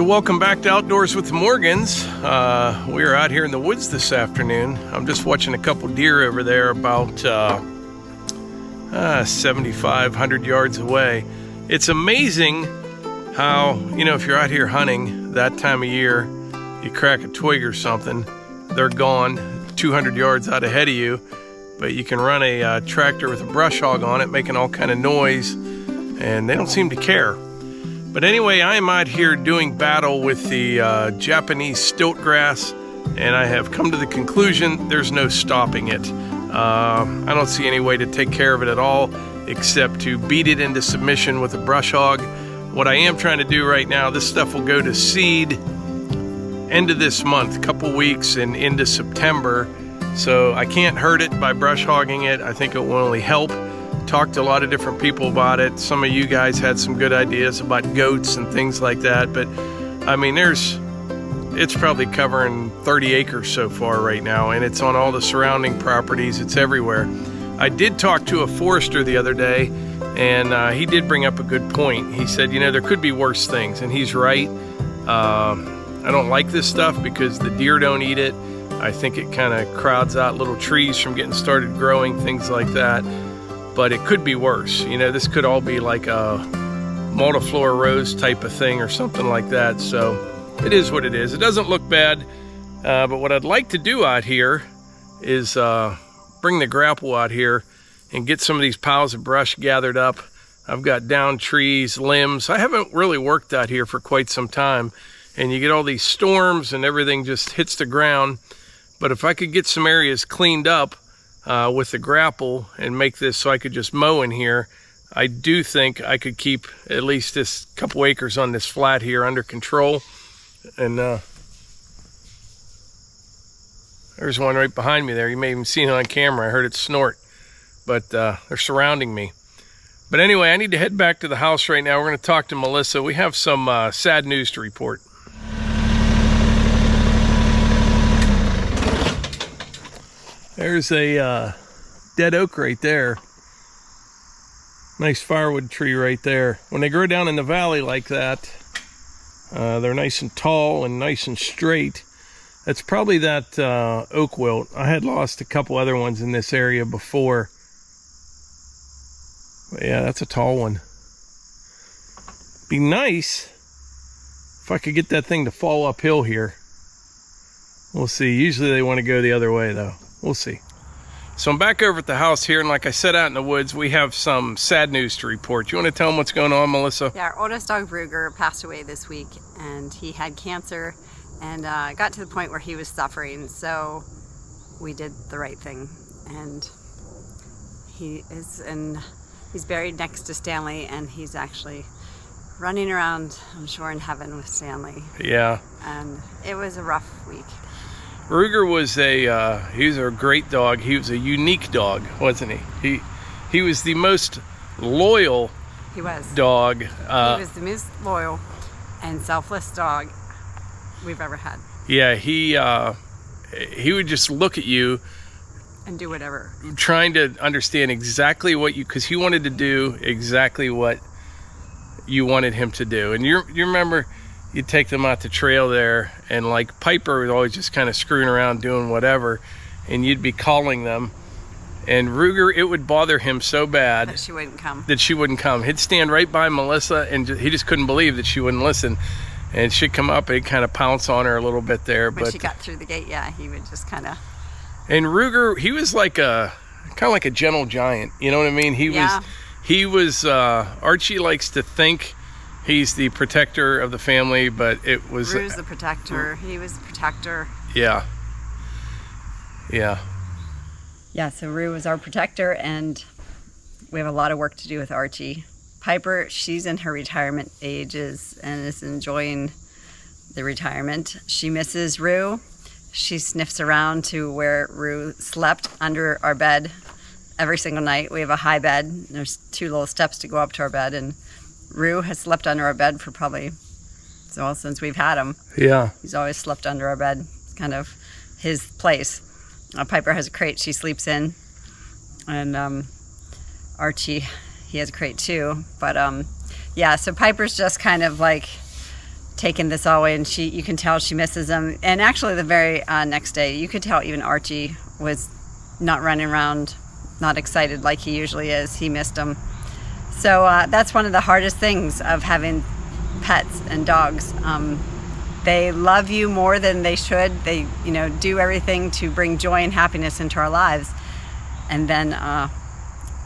So welcome back to Outdoors with the Morgans. We are out here in the woods this afternoon. I'm just watching a couple deer over there about 7,500 yards away. It's amazing how, you know, if you're out here hunting that time of year, you crack a twig or something, they're gone 200 yards out ahead of you, but you can run a tractor with a brush hog on it making all kind of noise, and they don't seem to care. But anyway, I am out here doing battle with the Japanese stilt grass, and I have come to the conclusion there's no stopping it. I don't see any way to take care of it at all except to beat it into submission with a brush hog. What I am trying to do right now, this stuff will go to seed end of this month, a couple weeks, and into September. So I can't hurt it by brush hogging it. I think it will only help. Talked to a lot of different people about it. Some of you guys had some good ideas about goats and things like that, but I mean, it's probably covering 30 acres so far right now, and it's on all the surrounding properties. It's everywhere. I did talk to a forester the other day, and he did bring up a good point. He said, you know, there could be worse things, and he's right. I don't like this stuff because the deer don't eat it. I think it kind of crowds out little trees from getting started growing, things like that. But it could be worse. You know, this could all be like a multiflora rose type of thing or something like that. So it is what it is. It doesn't look bad. But what I'd like to do out here is bring the grapple out here and get some of these piles of brush gathered up. I've got down trees, limbs. I haven't really worked out here for quite some time. And you get all these storms and everything just hits the ground. But if I could get some areas cleaned up with the grapple and make this so I could just mow in here, I do think I could keep at least this couple acres on this flat here under control. And there's one right behind me there. You may even see it on camera. I heard it snort, but they're surrounding me. But anyway, I need to head back to the house right now. We're going to talk to Melissa. We have some sad news to report. There's a dead oak right there. Nice firewood tree right there. When they grow down in the valley like that, they're nice and tall and nice and straight. That's probably that oak wilt. I had lost a couple other ones in this area before. But yeah, that's a tall one. Be nice if I could get that thing to fall uphill here. We'll see. Usually they want to go the other way though. We'll see. So I'm back over at the house here, and like I said, out in the woods, we have some sad news to report. You want to tell them what's going on, Melissa? Yeah, our oldest dog, Ruger, passed away this week, and he had cancer, and got to the point where he was suffering, so we did the right thing. And he's buried next to Stanley, and he's actually running around, I'm sure, in heaven with Stanley. Yeah. And it was a rough week. Ruger was he was a great dog. He was a unique dog, wasn't he? He was the most loyal dog. He was the most loyal and selfless dog we've ever had. Yeah, he would just look at you and do whatever, trying to understand exactly what you, because he wanted to do exactly what you wanted him to do. And you remember, you'd take them out the trail there, and like Piper was always just kind of screwing around doing whatever, and you'd be calling them, and Ruger, it would bother him so bad that she wouldn't come. He'd stand right by Melissa, and he just couldn't believe that she wouldn't listen, and she'd come up and he'd kind of pounce on her a little bit there. When she got through the gate, yeah, he would just kind of. And Ruger, he was like kind of like a gentle giant, you know what I mean? He was Archie likes to think he's the protector of the family, but it was... Rue's the protector. He was the protector. Yeah. Yeah. Yeah, so Rue was our protector, and we have a lot of work to do with Archie. Piper, she's in her retirement ages and is enjoying the retirement. She misses Rue. She sniffs around to where Rue slept under our bed every single night. We have a high bed. There's 2 little steps to go up to our bed, and Rue has slept under our bed for probably, since we've had him. Yeah. He's always slept under our bed. It's kind of his place. Piper has a crate she sleeps in. And Archie, he has a crate too. But yeah, so Piper's just kind of like taken this all away, and you can tell she misses him. And actually the very next day, you could tell even Archie was not running around, not excited like he usually is. He missed him. So that's one of the hardest things of having pets and dogs. They love you more than they should. They, do everything to bring joy and happiness into our lives. And then,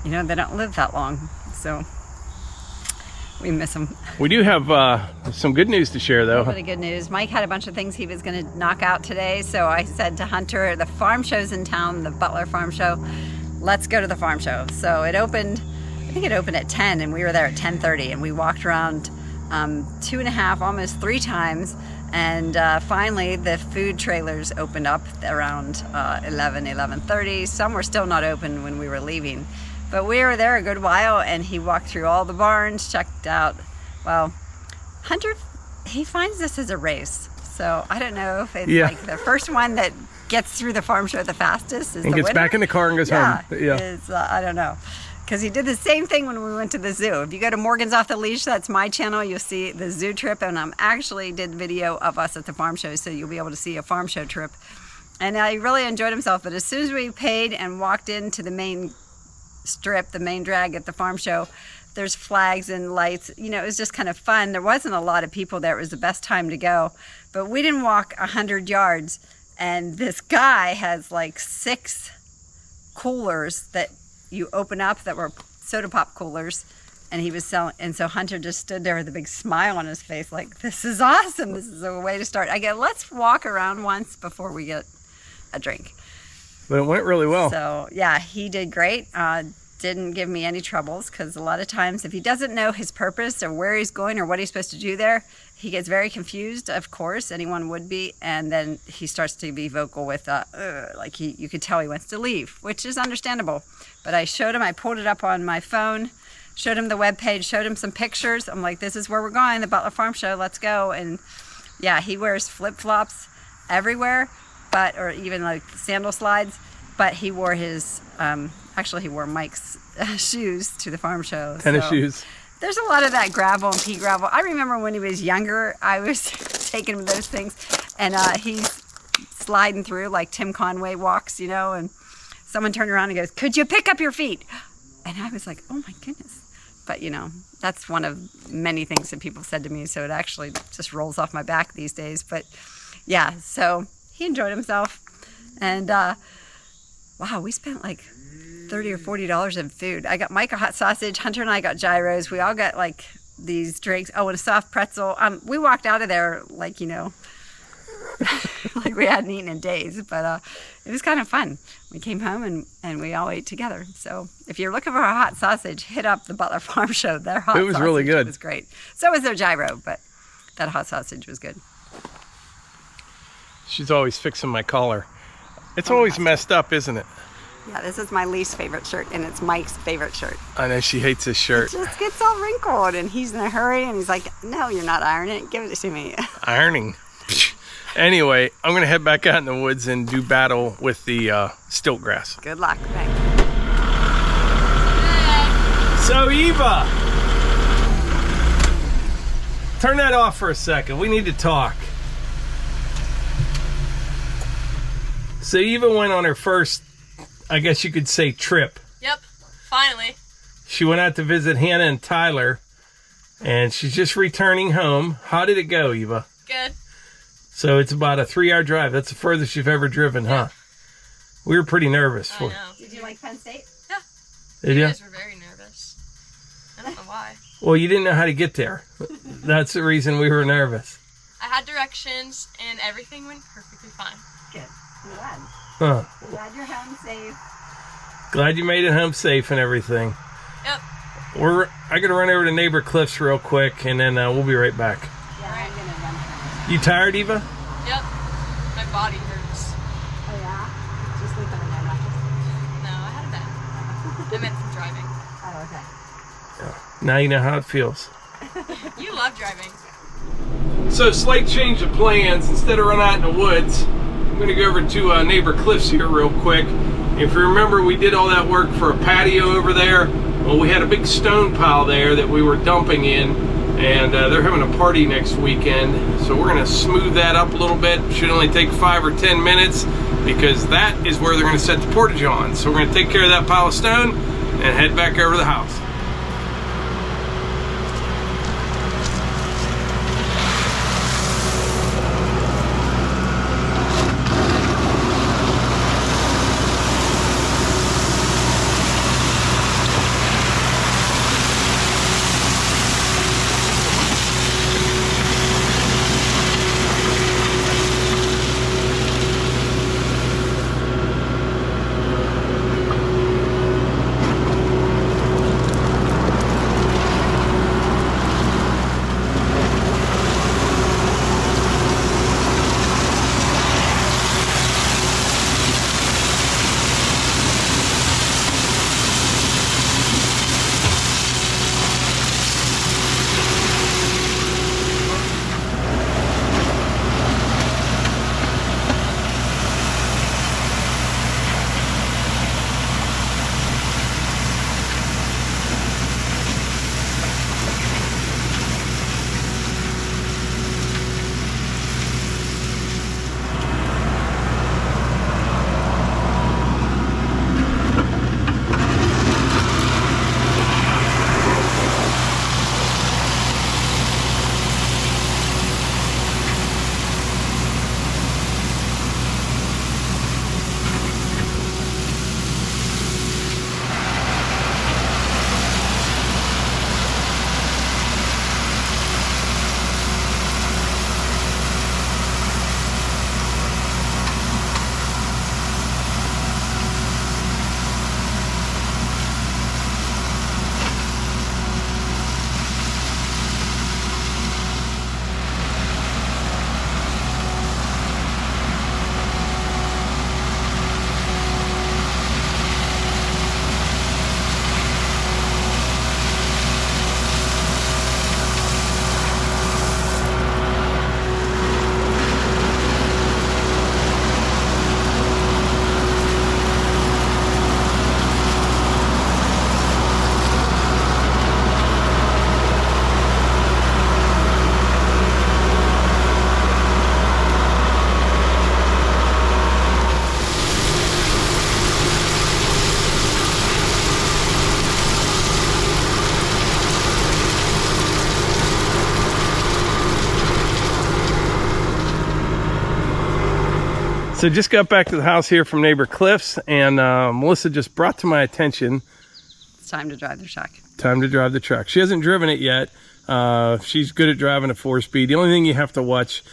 they don't live that long. So we miss them. We do have some good news to share, though. A little bit of good news. Mike had a bunch of things he was going to knock out today. So I said to Hunter, the farm show's in town, the Butler Farm Show. Let's go to the farm show. So it opened, I think it opened at 10, and we were there at 10:30, and we walked around 2.5, almost 3 times. And finally, the food trailers opened up around 11:30. Some were still not open when we were leaving. But we were there a good while, and he walked through all the barns, checked out. Well, Hunter, he finds this as a race. So I don't know if it's like the first one that gets through the farm show the fastest is the winner. And gets back in the car and goes home. Yeah. I don't know. Because he did the same thing when we went to the zoo. If you go to Morgan's Off the Leash, that's my channel, you'll see the zoo trip. And I actually did video of us at the farm show, so you'll be able to see a farm show trip. And he really enjoyed himself. But as soon as we paid and walked into the main strip, the main drag at the farm show, there's flags and lights. It was just kind of fun. There wasn't a lot of people there. It was the best time to go. But we didn't walk 100 yards. And this guy has like 6 coolers that you open up that were soda pop coolers, and he was selling. And so Hunter just stood there with a big smile on his face, like, this is awesome. This is a way to start. I go, let's walk around once before we get a drink. But it went really well. So yeah, he did great. Didn't give me any troubles, because a lot of times if he doesn't know his purpose or where he's going or what he's supposed to do there, he gets very confused, of course, anyone would be, and then he starts to be vocal with, like you could tell he wants to leave, which is understandable. But I showed him, I pulled it up on my phone, showed him the webpage, showed him some pictures. I'm like, this is where we're going, the Butler Farm Show, let's go. And yeah, he wears flip-flops everywhere, or even like sandal slides, but he wore his, actually he wore Mike's shoes to the farm show. Tennis shoes. There's a lot of that gravel and pea gravel. I remember when he was younger, I was taking him those things, and he's sliding through like Tim Conway walks, and someone turned around and goes, could you pick up your feet? And I was like, oh my goodness. But that's one of many things that people said to me, so it actually just rolls off my back these days. But yeah, so he enjoyed himself. And wow, we spent like $30 or $40 in food. I got Mike a hot sausage, Hunter and I got gyros. We all got like these drinks. Oh, and a soft pretzel. We walked out of there like, like we hadn't eaten in days, but it was kind of fun. We came home and we all ate together. So if you're looking for a hot sausage, hit up the Butler Farm Show. Their hot sausage really good. Was great. So was their gyro, but that hot sausage was good. She's always fixing my collar. It's always messed up, isn't it? Yeah, this is my least favorite shirt, and it's Mike's favorite shirt. I know, she hates this shirt. It just gets all wrinkled, and he's in a hurry, and he's like, no, you're not ironing it. Give it to me. Ironing. Anyway, I'm going to head back out in the woods and do battle with the stilt grass. Good luck. Thanks. So, Eva, turn that off for a second. We need to talk. So, Eva went on her first, I guess you could say, trip. Yep, finally. She went out to visit Hannah and Tyler, and she's just returning home. How did it go, Eva? Good. So it's about a 3-hour drive. That's the furthest you've ever driven, huh? We were pretty nervous. I know. Did you like Penn State? Yeah. Did you? You guys were very nervous. I don't know why. Well, you didn't know how to get there. That's the reason we were nervous. I had directions, and everything went perfectly fine. Good. I'm glad. Huh. Glad you're home safe. Glad you made it home safe and everything. Yep. I gotta run over to neighbor Cliff's real quick, and then we'll be right back. Yeah, I'm gonna run home. You tired, Eva? Yep. My body hurts. Oh yeah? Did you sleep on a night mattress? No, I had a bed. I meant from driving. Oh, okay. Yeah. Now you know how it feels. You love driving. So, slight change of plans. Instead of running out in the woods, I'm going to go over to neighbor Cliff's here real quick. If you remember, we did all that work for a patio over there. Well, we had a big stone pile there that we were dumping in, and they're having a party next weekend, so we're gonna smooth that up a little bit. Should only take 5 or 10 minutes, because that is where they're gonna set the portage on. So we're gonna take care of that pile of stone and head back over to the house. So just got back to the house here from neighbor Cliff's, and Melissa just brought to my attention, It's time to drive the truck. time to drive the truck. She hasn't driven it yet. She's good at driving a 4-speed. The only thing you have to watch,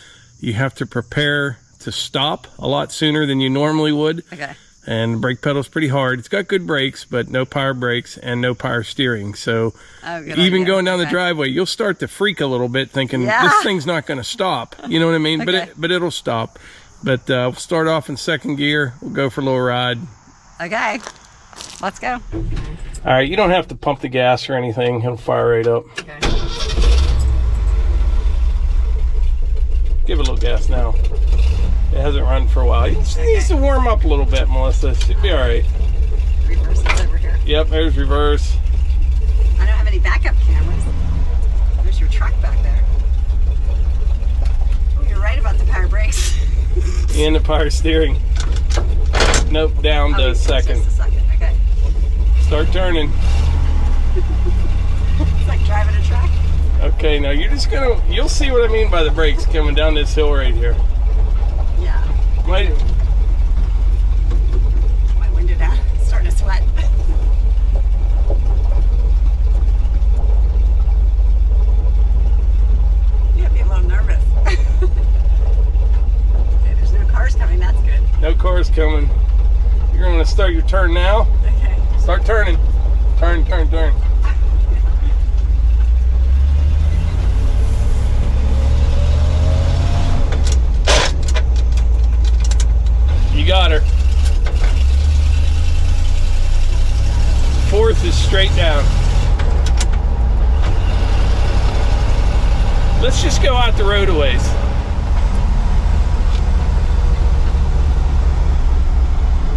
you have to prepare to stop a lot sooner than you normally would. Okay. And the brake pedal's pretty hard. It's got good brakes, but no power brakes and no power steering. So Good even idea. going down the Okay. driveway, you'll start to freak a little bit, thinking Yeah. this thing's not going to stop. You know what I mean? Okay. But it'll stop. But we'll start off in second gear. We'll go for a little ride. Okay. Let's go. All right, you don't have to pump the gas or anything. It'll fire right up. Okay. Give it a little gas now. It hasn't run for a while. It just needs to warm up a little bit, Melissa. Should be all right. Reverse is over here. Yep, there's reverse. I don't have any backup cameras. There's your truck back there. Oh, you're right about the power brakes. And the power steering. Nope, down to second. Just a second. Okay. Start turning. It's like driving a truck. Okay, now you'll see what I mean by the brakes coming down this hill right here. Yeah. Might, My window down. It's starting to sweat. You have me a little nervous. Okay, there's no cars coming. That's good. no cars coming. You're gonna start your turn now. Okay. Start turning. Turn, turn, turn. You got her. Fourth is straight down. Let's just go out the road a ways.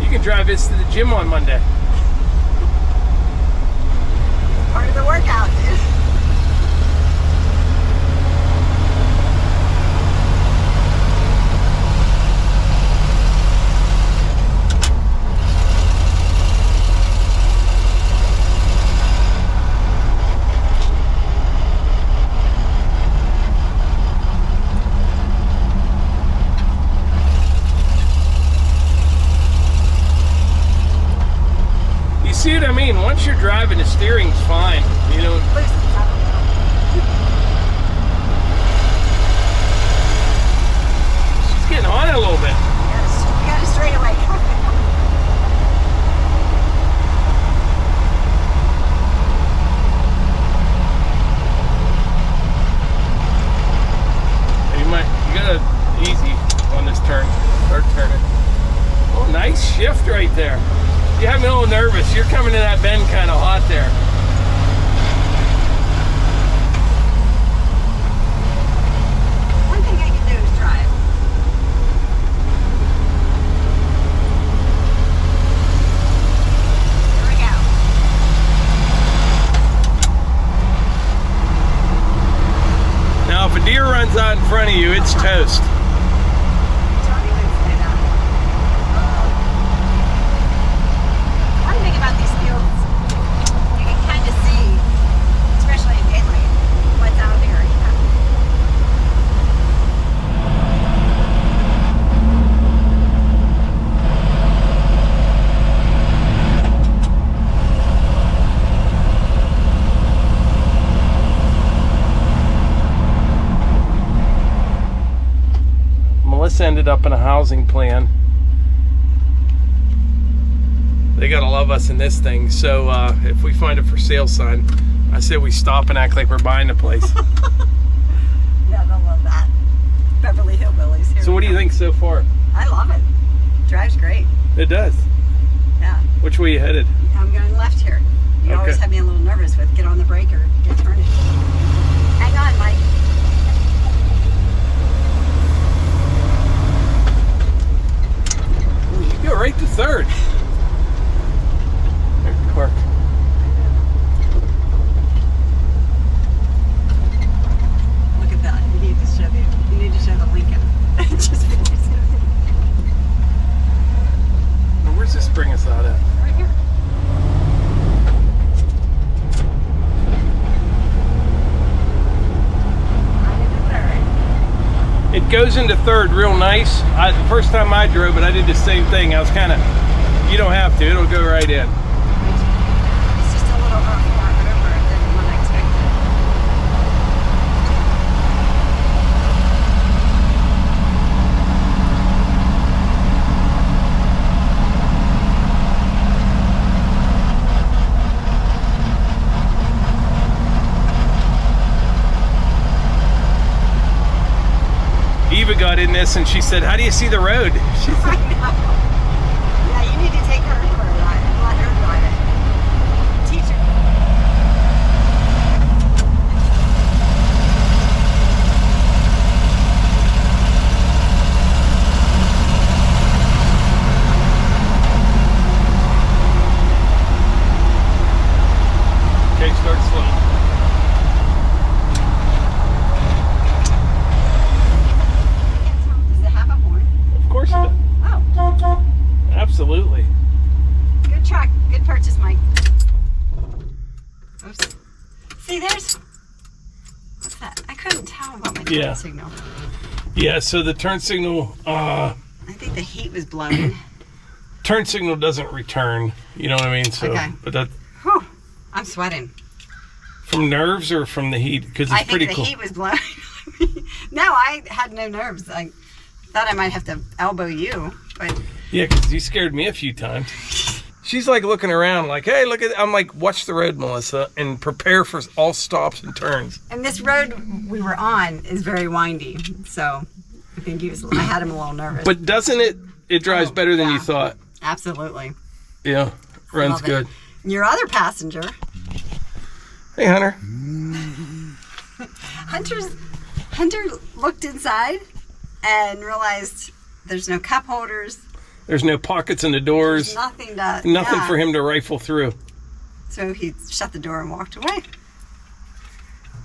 You can drive this to the gym on Monday. Part of the workout, dude. see what I mean? Once you're driving, the steering's fine. You know. She's getting on it a little bit. You got a straightaway. You got a easy on this turn. Start turning. Oh, nice shift right there. You have me a little nervous. You're coming to that bend kind of hot there. One thing I can do is drive. Here we go. Now, if a deer runs out in front of you, it's toast. Don't even say that. One thing about these fields, you can kind of see, especially in daylight, what's out there. Melissa ended up in a housing plan. They gotta love us in this thing. So if we find a for sale sign, I say we stop and act like we're buying the place. Yeah, they'll love that. Beverly Hillbillies. Here So what do you think so far? I love it. Drives great. It does. Yeah. Which way you headed? I'm going left here. You Okay. always have me a little nervous with get on the brake or get turning. Hang on, Mike. You go right to third. There's the car. Look at that. You need to show the Lincoln. Just Now, where's this bring us out at? right here. It goes into third real nice. The first time I drove it, I did the same thing. I was kind of, you don't have to, it'll go right in. It's just a little more over than what I expected. Eva got in this and she said, "How do you see the road?" She said, I know. Yeah, you need to take her for a ride and let her drive it. Teach her. Okay, start slow. Does it have a horn? Of course it does. Oh, Absolutely. good truck. Good purchase, Mike. Oops. See, there's... What's that? I couldn't tell about my turn Yeah. signal. Yeah, so the turn signal, I think the heat was blowing. turn signal doesn't return. You know what I mean? So, Okay. but that Whew, I'm sweating. from nerves or from the heat? Because it's I think pretty the cool. heat was blowing. No, I had no nerves. I thought I might have to elbow you, but Yeah, because you scared me a few times. She's like looking around like, hey, look at, I'm like, watch the road, Melissa, and prepare for all stops and turns. and this road we were on is very windy, so I think I had him a little nervous. But doesn't it drives Oh, better than you yeah. thought? Absolutely. Yeah, runs Love it. good. Your other passenger, Hey, Hunter. Hunter looked inside and realized there's no cup holders, There's no pockets in the doors. nothing For him to rifle through. So he shut the door and walked away.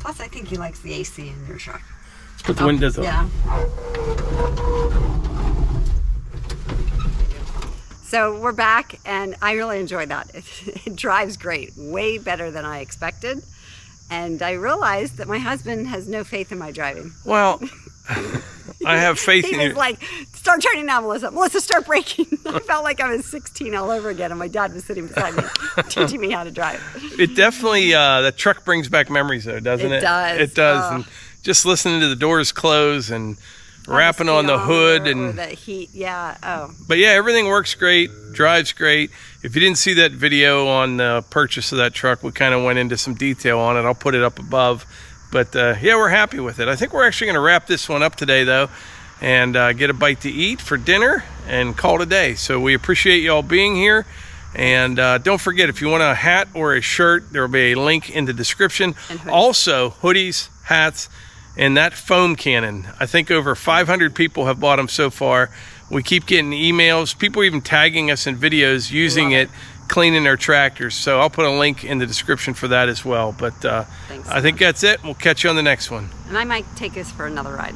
Plus, I think he likes the AC in your truck. Let's put the windows on. Yeah. So we're back, and I really enjoyed that. It drives great, way better than I expected. And I realized that my husband has no faith in my driving. Well, I have faith He in was you. like start turning now, Melissa. Melissa, start braking. I felt like I was 16 all over again, and my dad was sitting beside me, teaching me how to drive. It definitely, that truck brings back memories though, doesn't it? It does. It does. Oh. And just listening to the doors close and rapping on the hood and the heat, yeah. Oh, but yeah, everything works great, drives great. If you didn't see that video on the purchase of that truck, we kind of went into some detail on it. I'll put it up above. But yeah, we're happy with it. I think we're actually going to wrap this one up today though, and get a bite to eat for dinner and call it a day. So we appreciate y'all being here. And don't forget, if you want a hat or a shirt, there will be a link in the description. Also, hoodies, hats, and that foam cannon. I think over 500 people have bought them so far. We keep getting emails, people even tagging us in videos using it, cleaning their tractors. So I'll put a link in the description for that as well. But thanks. I think that's it. We'll catch you on the next one. And I might take us for another ride.